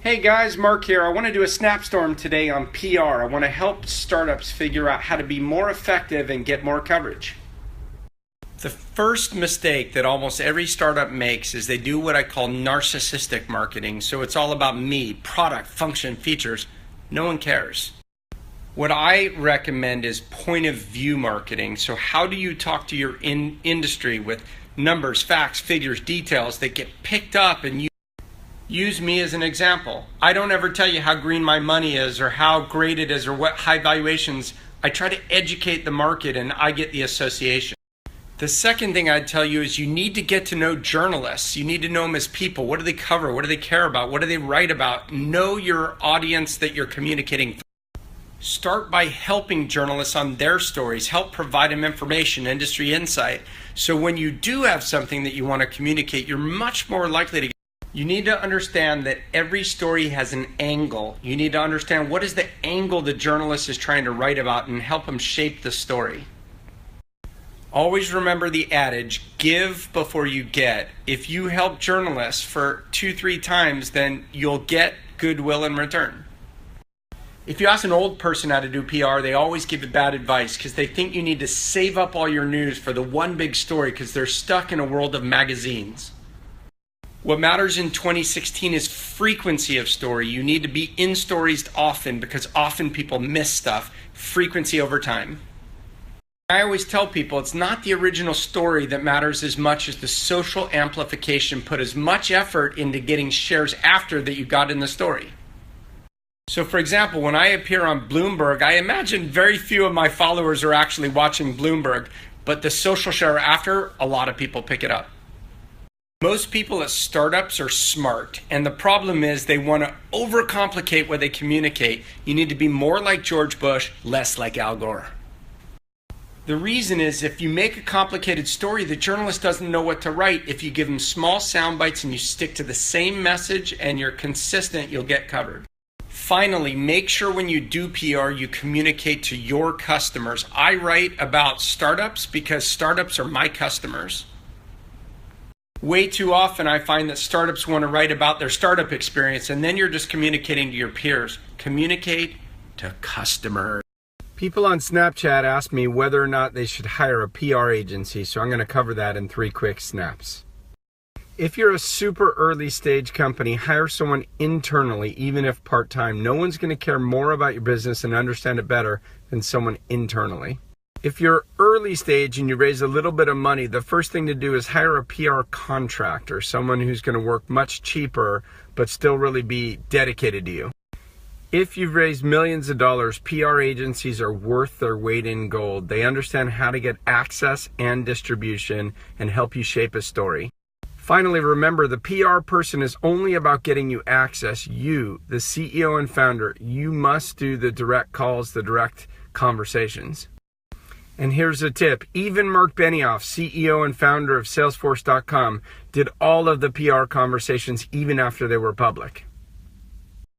Hey guys, Mark here. I want to do a snapstorm today on PR. I want to help startups figure out how to be more effective and get more coverage. The first mistake that almost every startup makes is they do what I call narcissistic marketing. So it's all about me, product, function, features. No one cares. What I recommend is point of view marketing. So how do you talk to your industry with numbers, facts, figures, details that get picked up and you use me as an example. I don't ever tell you how green my money is or how great it is or what high valuations. I try to educate the market and I get the association. The second thing I'd tell you is you need to get to know journalists. You need to know them as people. What do they cover? What do they care about? What do they write about? Know your audience that you're communicating with. Start by helping journalists on their stories. Help provide them information, industry insight. So when you do have something that you want to communicate, you're much more likely to get. You need to understand that every story has an angle. You need to understand what is the angle the journalist is trying to write about and help them shape the story. Always remember the adage, give before you get. If you help journalists for 2-3 times, then you'll get goodwill in return. If you ask an old person how to do PR, they always give bad advice because they think you need to save up all your news for the one big story because they're stuck in a world of magazines. What matters in 2016 is frequency of story. You need to be in stories often because often people miss stuff. Frequency over time. I always tell people it's not the original story that matters as much as the social amplification. Put as much effort into getting shares after that you got in the story. So for example, when I appear on Bloomberg, I imagine very few of my followers are actually watching Bloomberg, but the social share after, a lot of people pick it up. Most people at startups are smart, and the problem is they want to overcomplicate what they communicate. You need to be more like George Bush, less like Al Gore. The reason is if you make a complicated story, the journalist doesn't know what to write. If you give them small sound bites and you stick to the same message and you're consistent, you'll get covered. Finally, make sure when you do PR, you communicate to your customers. I write about startups because startups are my customers. Way too often I find that startups want to write about their startup experience and then you're just communicating to your peers. Communicate to customers. People on Snapchat ask me whether or not they should hire a PR agency, so I'm going to cover that in 3 quick snaps. If you're a super early stage company, hire someone internally, even if part-time. No one's going to care more about your business and understand it better than someone internally. If you're early stage and you raise a little bit of money, the first thing to do is hire a PR contractor, someone who's going to work much cheaper but still really be dedicated to you. If you've raised millions of dollars, PR agencies are worth their weight in gold. They understand how to get access and distribution and help you shape a story. Finally, remember, the PR person is only about getting you access. You, the CEO and founder, you must do the direct calls, the direct conversations. And here's a tip. Even Mark Benioff, CEO and founder of Salesforce.com, did all of the PR conversations even after they were public.